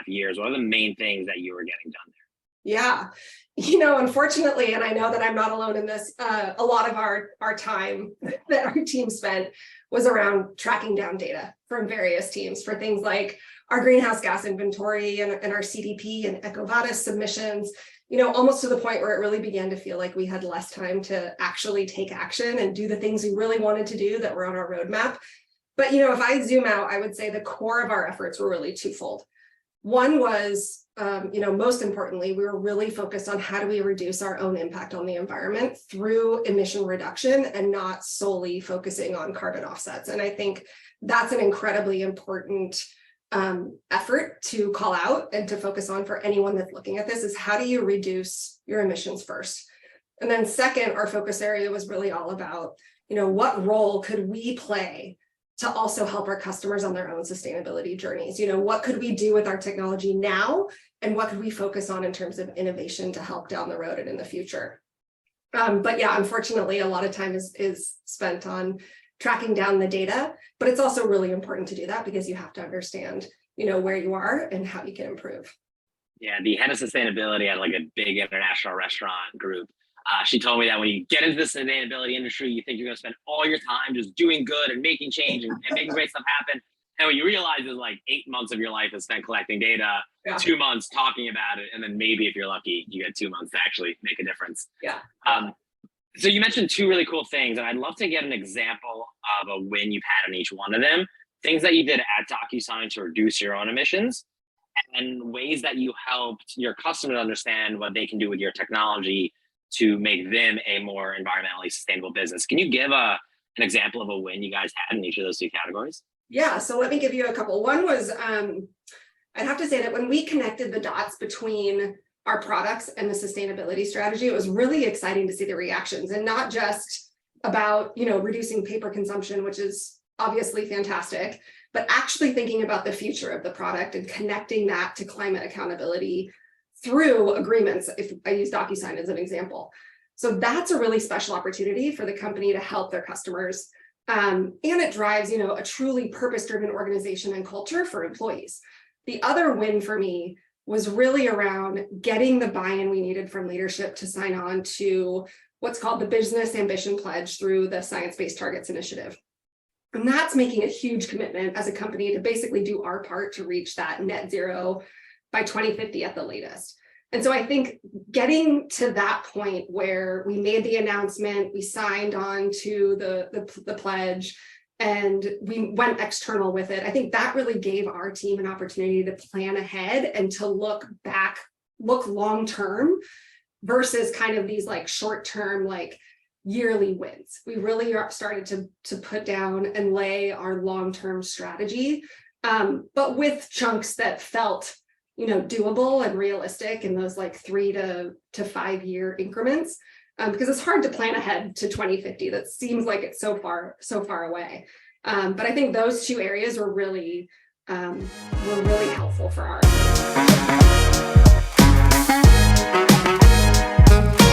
years? What are the main things that you were getting done there? Yeah, unfortunately, and I know that I'm not alone in this, a lot of our time that our team spent was around tracking down data from various teams for things like our greenhouse gas inventory and our CDP and EcoVadis submissions, almost to the point where it really began to feel like we had less time to actually take action and do the things we really wanted to do that were on our roadmap. But, if I zoom out, I would say the core of our efforts were really twofold. One was, most importantly, we were really focused on how do we reduce our own impact on the environment through emission reduction and not solely focusing on carbon offsets. And I think that's an incredibly important effort to call out and to focus on for anyone that's looking at this is how do you reduce your emissions first? And then second, our focus area was really all about, what role could we play to also help our customers on their own sustainability journeys? What could we do with our technology now? And what could we focus on in terms of innovation to help down the road and in the future? But yeah, unfortunately, a lot of time is spent on tracking down the data, but it's also really important to do that because you have to understand, where you are and how you can improve. Yeah, the head of sustainability at like a big international restaurant group, she told me that when you get into the sustainability industry, you think you're going to spend all your time just doing good and making change and making great stuff happen. And what you realize is like 8 months of your life is spent collecting data, 2 months talking about it, and then maybe if you're lucky, you get 2 months to actually make a difference. Yeah. So you mentioned two really cool things, and I'd love to get an example of a win you've had on each one of them. Things that you did at DocuSign to reduce your own emissions, and ways that you helped your customers understand what they can do with your technology to make them a more environmentally sustainable business. Can you give an example of a win you guys had in each of those two categories? Yeah, so let me give you a couple. One was, I'd have to say that when we connected the dots between our products and the sustainability strategy, it was really exciting to see the reactions, and not just about, reducing paper consumption, which is obviously fantastic, but actually thinking about the future of the product and connecting that to climate accountability through agreements, if I use DocuSign as an example. So that's a really special opportunity for the company to help their customers. And it drives, a truly purpose-driven organization and culture for employees. The other win for me was really around getting the buy-in we needed from leadership to sign on to what's called the Business Ambition Pledge through the Science Based Targets Initiative. And that's making a huge commitment as a company to basically do our part to reach that net zero by 2050 at the latest. And so I think getting to that point where we made the announcement, we signed on to the pledge, and we went external with it, I think that really gave our team an opportunity to plan ahead and to look long-term versus kind of these like short-term, like yearly wins. We really started to put down and lay our long-term strategy, but with chunks that felt doable and realistic in those like 3 to 5 year increments, because it's hard to plan ahead to 2050. That seems like it's so far away. But I think those two areas were really helpful for our.